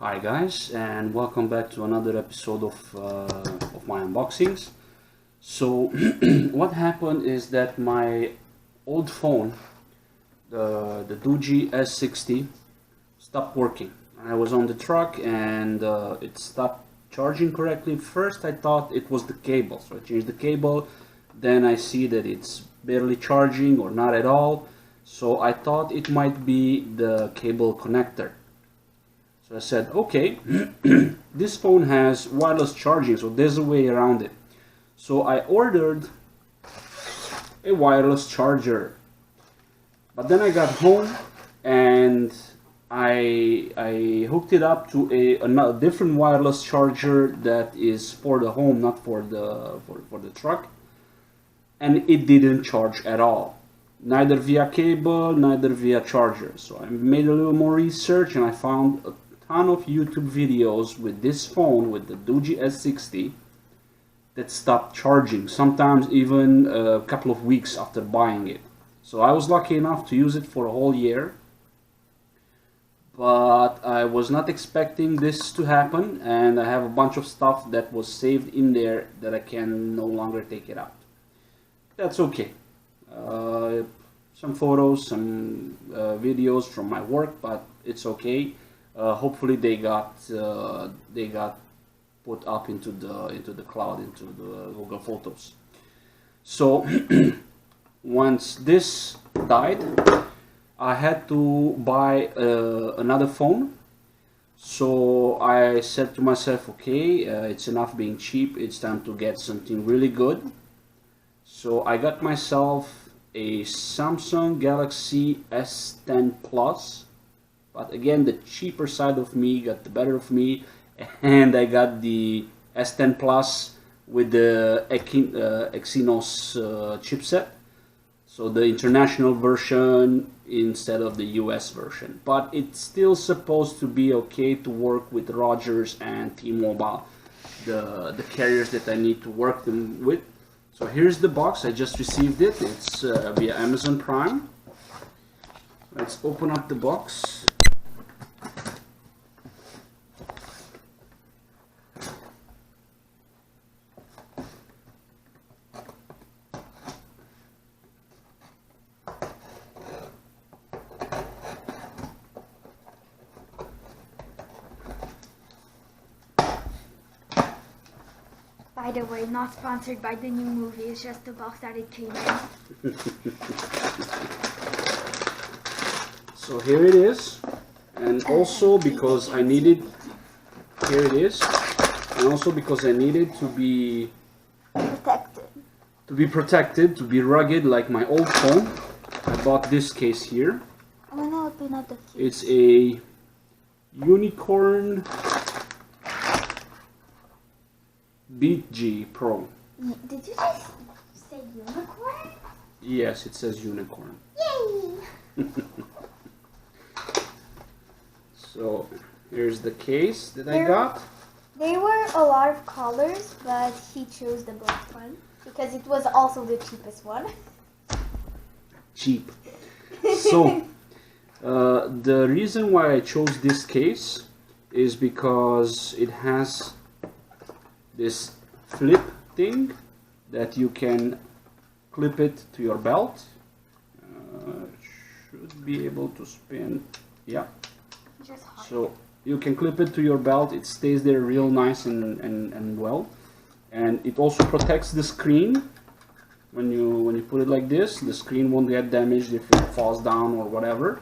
Hi guys, and welcome back to another episode of my unboxings. So what happened is that my old phone, the Doogee S60, stopped working. I was on the truck and it stopped charging correctly. First I thought it was the cable, so I changed the cable. Then I see that it's barely charging or not at all, so I thought it might be the cable connector. So I said, okay, this phone has wireless charging, so there's a way around it. So I ordered a wireless charger. But then I got home and I hooked it up to a different wireless charger that is for the home, not for the truck. And it didn't charge at all. Neither via cable, neither via charger. So I made a little more research and I found a ton of YouTube videos with this phone, with the Doogee S60, that stopped charging, sometimes even a couple of weeks after buying it. So I was lucky enough to use it for a whole year, but I was not expecting this to happen, and I have a bunch of stuff that was saved in there that I can no longer take it out. That's okay. Some photos, some videos from my work, but it's okay. Hopefully they got put up into the cloud, into the Google Photos. So once this died, I had to buy another phone. So I said to myself, okay, it's enough being cheap, it's time to get something really good. So I got myself a Samsung Galaxy S10 Plus. But again, the cheaper side of me got the better of me, and I got the S10 Plus with the Exynos chipset, so the international version instead of the US version. But it's still supposed to be okay to work with Rogers and T-Mobile, the carriers that I need to work them with. So here's the box. I just received it. It's via Amazon Prime. Let's open up the box. By the way, not sponsored by the new movie, it's just the box that it came in. So here it is, and also because I needed, here it is, and also because I needed to be protected, to be rugged like my old phone, I bought this case here. I want to open up the case. It's a Unicorn Beat G Pro. Did you just say unicorn? Yes, it says unicorn. Yay! So here's the case that I got. There were a lot of colors, but he chose the black one because it was also the cheapest one. Cheap. So the reason why I chose this case is because it has this flip thing that you can clip it to your belt. Should be able to spin. Yeah. So you can clip it to your belt. It stays there real nice and well, and it also protects the screen. When you put it like this, the screen won't get damaged if it falls down or whatever.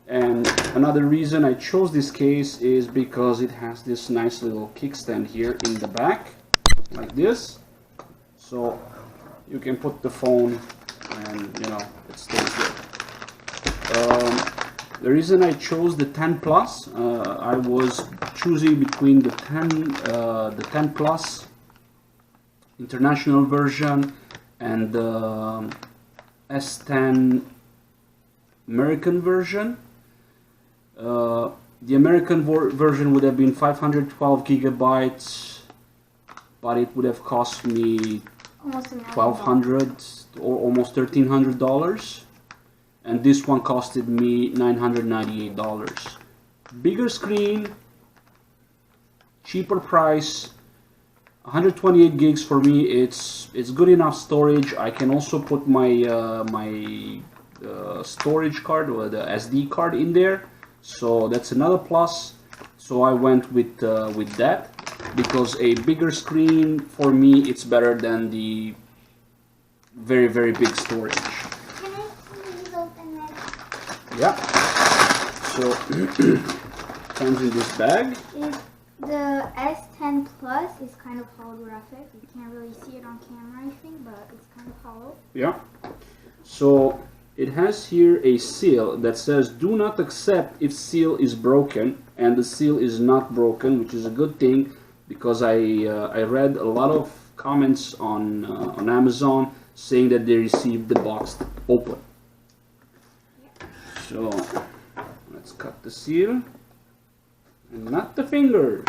And another reason I chose this case is because it has this nice little kickstand here in the back, like this. So you can put the phone and it stays there. The reason I chose the 10 Plus, I was choosing between the 10 Plus international version and the S10 American version. The American version would have been 512 gigabytes, but it would have cost me $1,200 or almost $1,300, and this one costed me $998. Bigger screen, cheaper price. 128 gigs for me, it's good enough storage. I can also put my storage card or the SD card in there, so that's another plus. So I went with that, because a bigger screen for me, it's better than the very big storage. Can I please open it? Yeah. So comes in this bag. The S10 Plus is kind of holographic. You can't really see it on camera, I think, but it's kind of hollow. Yeah. So it has here a seal that says "Do not accept if seal is broken," and the seal is not broken, which is a good thing, because I read a lot of comments on Amazon saying that they received the box open. So let's cut the seal. And not the fingers.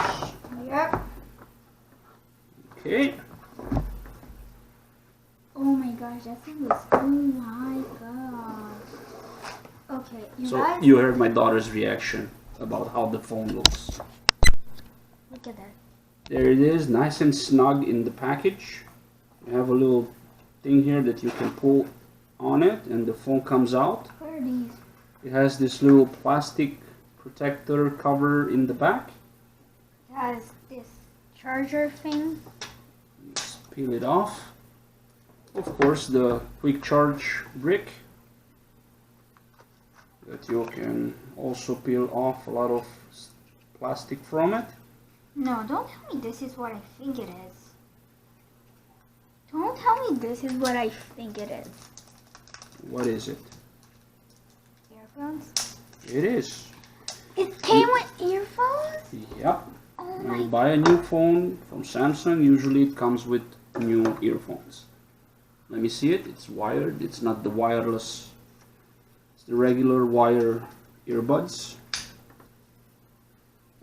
Yep. Okay. Oh my gosh, that thing was. Oh my gosh. Okay, you So guys. you heard my daughter's reaction about how the phone looks. Look at that. There it is, nice and snug in the package. You have a little thing here that you can pull on it, and the phone comes out. What are these? It has this little plastic protector cover in the back. It has this charger thing. Just peel it off. Of course, the quick charge brick that you can also peel off a lot of plastic from it. No, don't tell me this is what I think it is. Don't tell me this is what I think it is. What is it? Earphones? It is. It came with earphones? Yep. Oh When my. you buy a new phone from Samsung, usually it comes with new earphones. Let me see it. It's wired. It's not the wireless. It's the regular wire earbuds.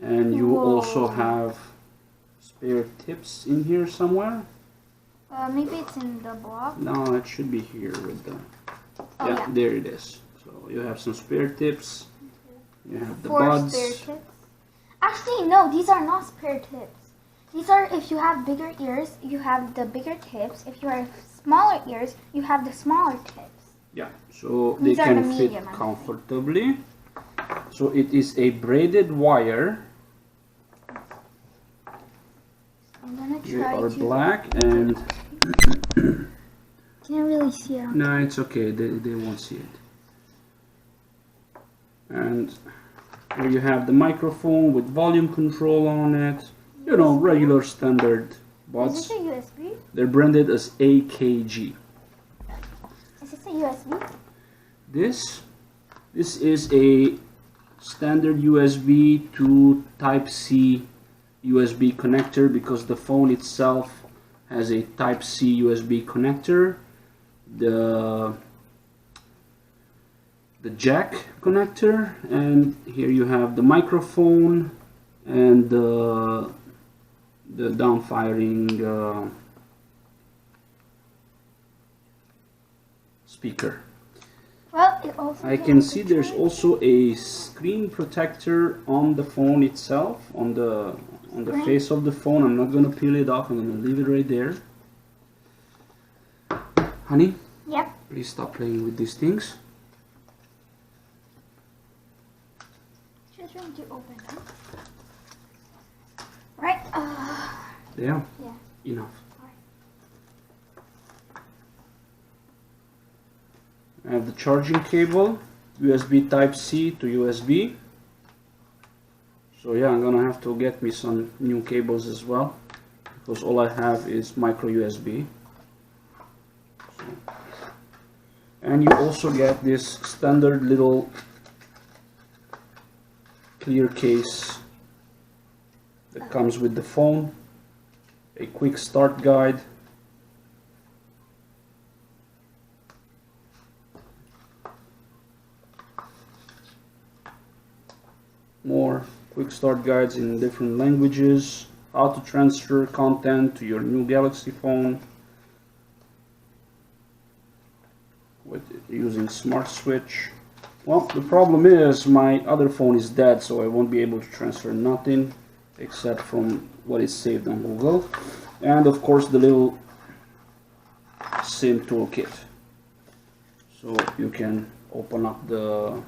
And you Whoa. also have spare tips in here somewhere. Maybe it's in the block. No, it should be here with the. Oh, Yeah, yeah. there it is. So you have some spare tips. You have the 4 buds. spare tips. Actually, no, these are not spare tips. These are, if you have bigger ears, you have the bigger tips. If you have smaller ears, you have the smaller tips. Yeah, so These they are can the fit medium, I think. comfortably. So it is a braided wire. I'm gonna They try are to. black and Can't really see it. no, it's okay. They won't see it. And here you have the microphone with volume control on it. You know, regular standard Is buds. this a USB? They're branded as AKG. Is this a USB? This is a standard USB to Type-C USB connector, because the phone itself has a Type-C USB connector. The jack connector, and here you have the microphone and the down-firing speaker. Well, it also. I has can a see there's charger. also a screen protector on the phone itself, on the Screen? face of the phone. I'm not going to peel it off. I'm going to leave it right there. Honey, Yep. please stop playing with these things. Just trying to open it. Right. Yeah, Yeah. enough. I have the charging cable, USB Type-C to USB. So yeah, I'm gonna have to get me some new cables as well, because all I have is micro USB. And you also get this standard little clear case that comes with the phone, a quick start guide, more quick start guides in different languages, how to transfer content to your new Galaxy phone with using Smart Switch. Well, the problem is my other phone is dead, so I won't be able to transfer nothing except from what is saved on Google. And of course the little SIM toolkit, so you can open up the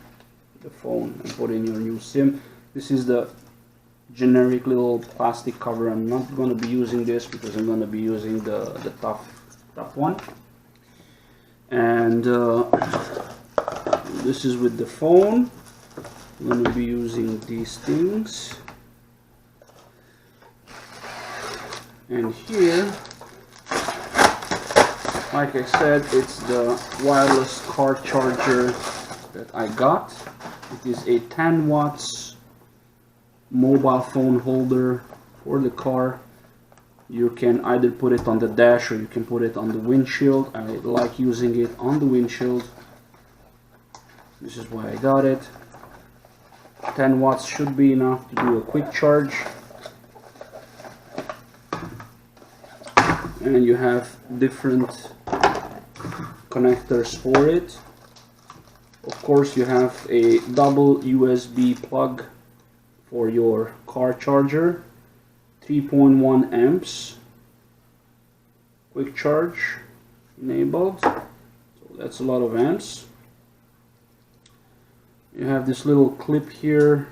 phone and put in your new SIM. This is the generic little plastic cover. I'm not going to be using this because I'm going to be using the tough one. And this is with the phone. I'm going to be using these things. And here, like I said, it's the wireless car charger that I got. It is a 10 watts mobile phone holder for the car. You can either put it on the dash or you can put it on the windshield. I like using it on the windshield. This is why I got it. 10 watts should be enough to do a quick charge. And you have different connectors for it. Of course, you have a double USB plug for your car charger, 3.1 amps, quick charge enabled, so that's a lot of amps. You have this little clip here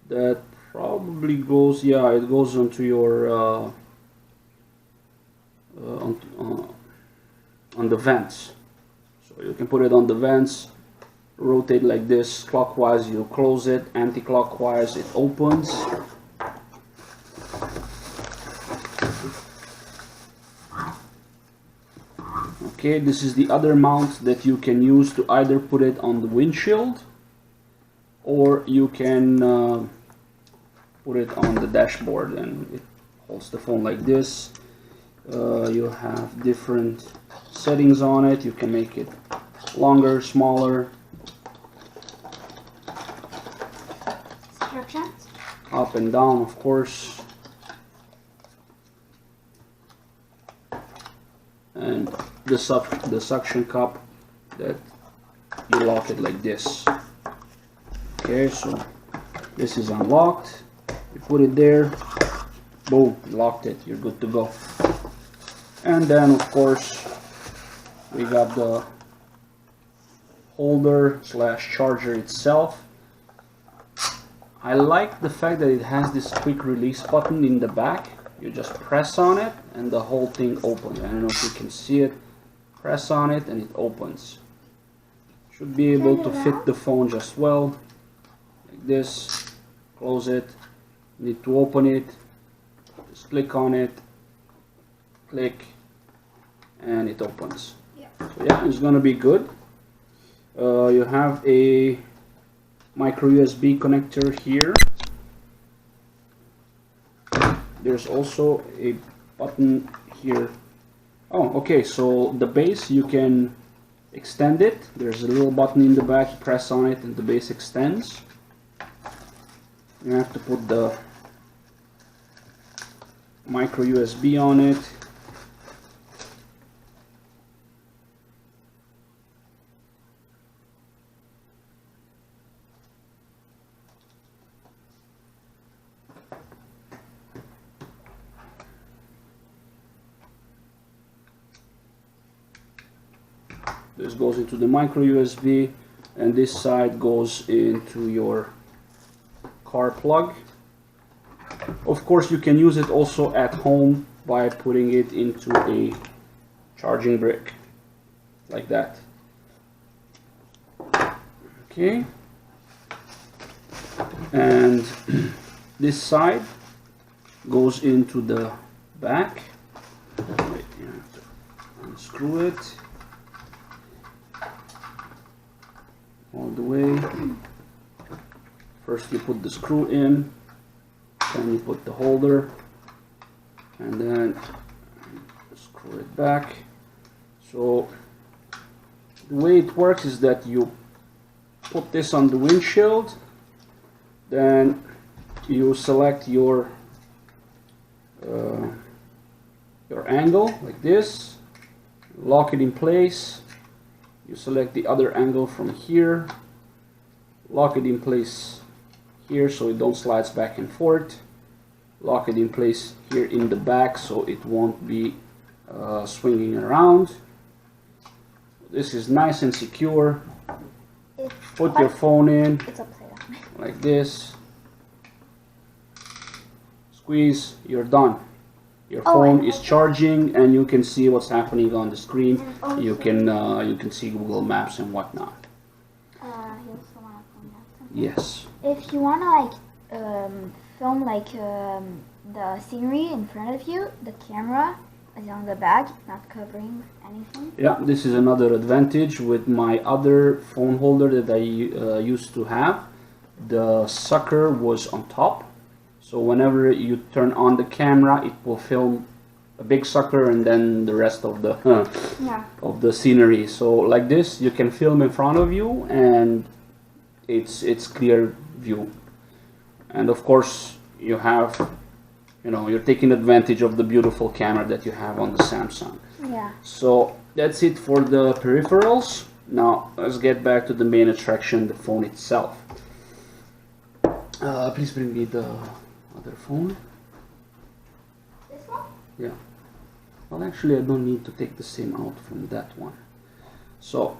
that probably goes, yeah, it goes onto your on the vents, so you can put it on the vents, rotate like this clockwise, you close it, anti-clockwise it opens. Okay, this is the other mount that you can use to either put it on the windshield or you can put it on the dashboard, and it holds the phone like this. You have different settings on it. You can make it longer, smaller, instructions, up and down, of course, and the suction cup that you lock it like this. Okay, so this is unlocked, you put it there, boom, you locked it, you're good to go. And then of course we got the holder slash charger itself. I like the fact that it has this quick release button in the back. You just press on it and the whole thing opens. I don't know if you can see it. Press on it and it opens. Should be able to fit the phone just well. Like this. Close it. Need to open it. Just click on it. Click. And it opens. Yeah. So yeah, it's gonna be good. You have a micro USB connector here. There's also a button here. Oh, okay, so the base, you can extend it. There's a little button in the back, you press on it and the base extends. You have to put the micro USB on it. This goes into the micro USB, and this side goes into your car plug. Of course, you can use it also at home by putting it into a charging brick, like that. Okay, and this side goes into the back. Wait, you have to unscrew it all the way. First you put the screw in, then you put the holder, and then screw it back. So the way it works is that you put this on the windshield, then you select your angle like this, lock it in place. You select the other angle from here, lock it in place here so it don't slides back and forth. lock it in place here in the back so it won't be swinging around. This is nice and secure. Put your phone in like this, squeeze, you're done. Your phone is charging and you can see what's happening on the screen. You can see Google Maps and whatnot. Yes. If you want to like film like the scenery in front of you, the camera is on the back, not covering anything. Yeah, this is another advantage with my other phone holder that I used to have. The sucker was on top, so whenever you turn on the camera, it will film a big sucker and then the rest of the of the scenery. So like this, you can film in front of you and it's clear view. And of course, you have, you're taking advantage of the beautiful camera that you have on the Samsung. Yeah. So that's it for the peripherals. Now let's get back to the main attraction, the phone itself. Please bring me the other phone. This one? Yeah. Well, actually, I don't need to take the SIM out from that one. So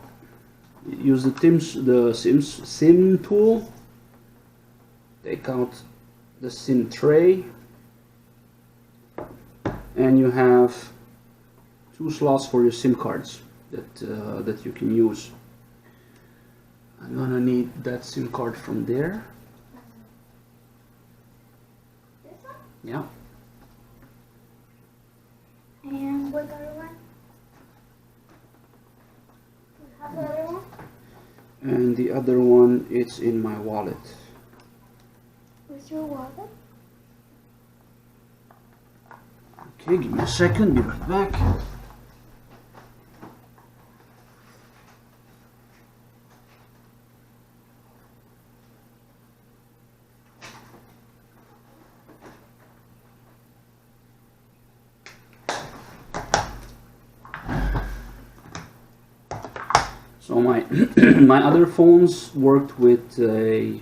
use the SIM tool. Take out the SIM tray, and you have 2 slots for your SIM cards that you can use. I'm gonna need that SIM card from there. This one? Yeah. And what other one? Do you have the other one? And the other one, it's in my wallet. Where's your wallet? Okay, give me a second, be right back. So my my other phones worked with a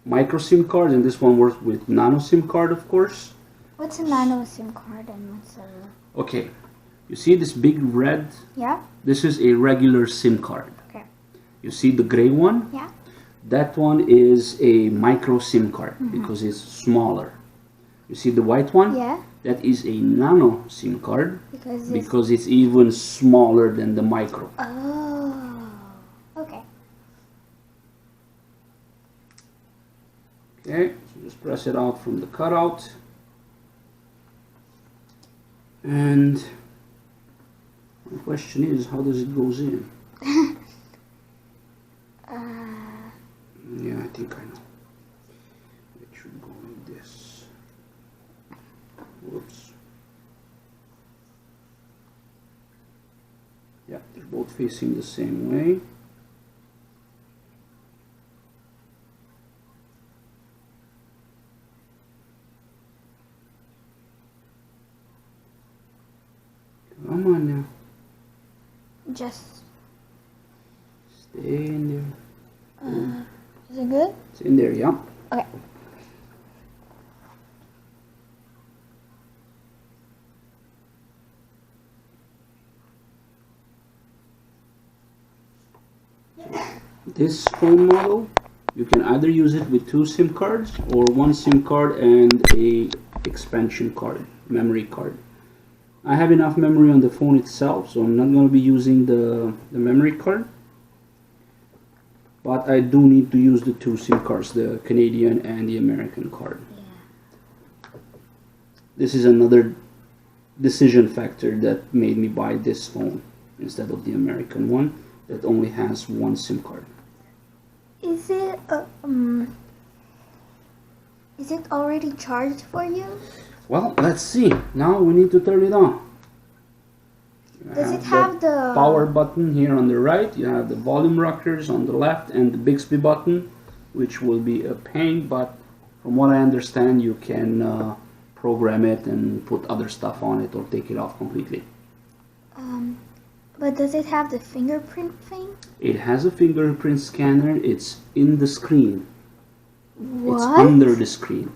micro SIM card, and this one worked with nano SIM card, of course. What's a nano SIM card and what's a... Okay, you see this big red? Yeah? This is a regular SIM card. Okay. You see the gray one? Yeah. That one is a micro SIM card because it's smaller. You see the white one? Yeah. That is a nano SIM card Because it's even smaller than the micro. Oh. Okay. Okay, so just press it out from the cutout. And the question is, how does it goes in? Yeah, I think I know. It should go like this. Whoops. Yeah, they're both facing the same way. Come on now. Just... Stay in there. Is it good? It's in there, yeah. Okay. This phone model, you can either use it with 2 SIM cards or 1 SIM card and a expansion card, memory card. I have enough memory on the phone itself, so I'm not going to be using the memory card. But I do need to use the 2 SIM cards, the Canadian and the American card. Yeah. This is another decision factor that made me buy this phone instead of the American one that only has 1 SIM card. Is it already charged for you? Well, let's see. Now we need to turn it on. Does it have the power button here on the right? You have the volume rockers on the left and the Bixby button, which will be a pain, but from what I understand, you can program it and put other stuff on it or take it off completely. But does it have the fingerprint thing? It has a fingerprint scanner. It's in the screen. What? It's under the screen.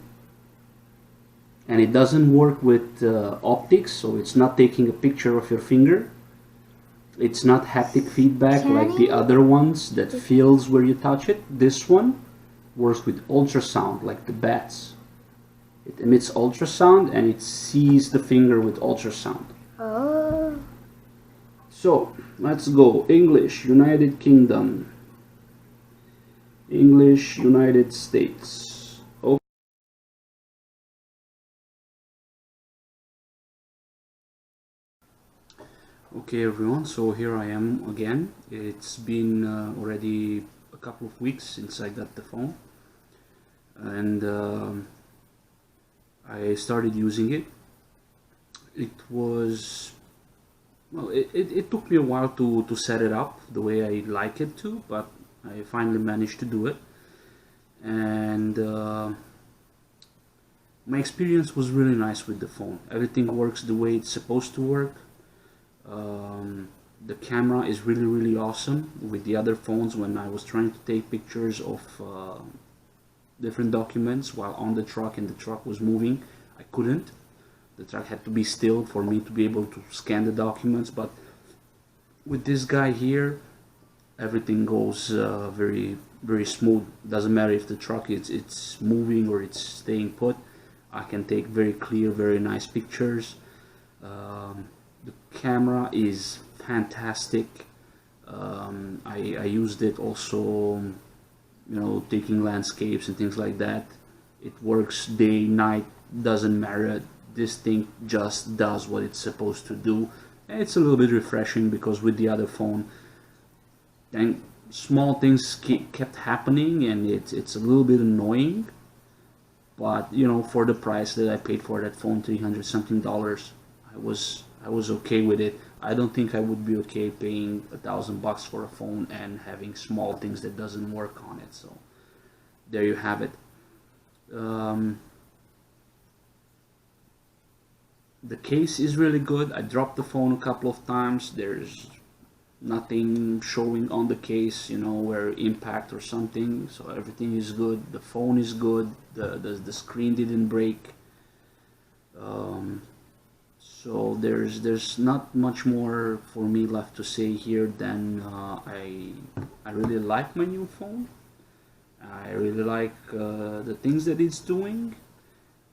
and it doesn't work with optics, so it's not taking a picture of your finger. It's not haptic feedback like the other ones that feels where you touch it. This one works with ultrasound, like the bats. It emits ultrasound and it sees the finger with ultrasound. Oh. So let's go. English, United Kingdom. English, United States. Okay everyone, so here I am again. It's been already a couple of weeks since I got the phone, and I started using it. It was, well, it took me a while to set it up the way I like it to, but I finally managed to do it. And my experience was really nice with the phone. Everything works the way it's supposed to work. The camera is really awesome. With the other phones, when I was trying to take pictures of different documents while on the truck and the truck was moving, I couldn't. The truck had to be still for me to be able to scan the documents, but with this guy here, everything goes very smooth. Doesn't matter if the truck it's moving or it's staying put. I can take very clear, very nice pictures. The camera is fantastic. I used it also, you know, taking landscapes and things like that. It works day, night, doesn't matter. This thing just does what it's supposed to do. And it's a little bit refreshing because with the other phone, and small things kept happening, and it's a little bit annoying. But you know, for the price that I paid for that phone, $300 something, I was okay with it. I don't think I would be okay paying $1,000 for a phone and having small things that doesn't work on it. So there you have it. The case is really good. I dropped the phone a couple of times. There's nothing showing on the case, you know, where impact or something. So everything is good. The phone is good. The screen didn't break. So there's not much more for me left to say here than I really like my new phone. I really like the things that it's doing,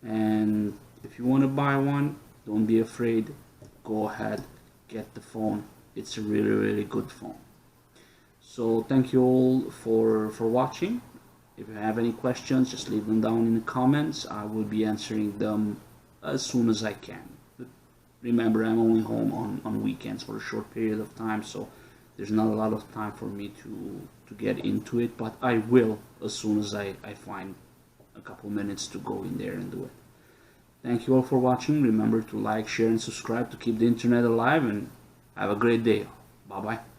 and if you want to buy one, don't be afraid. Go ahead, get the phone. It's a really good phone. So thank you all for watching. If you have any questions, just leave them down in the comments. I will be answering them as soon as I can. Remember, I'm only home on weekends for a short period of time, so there's not a lot of time for me to get into it, but I will as soon as I find a couple minutes to go in there and do it. Thank you all for watching. Remember to like, share, and subscribe to keep the internet alive, and have a great day. Bye bye.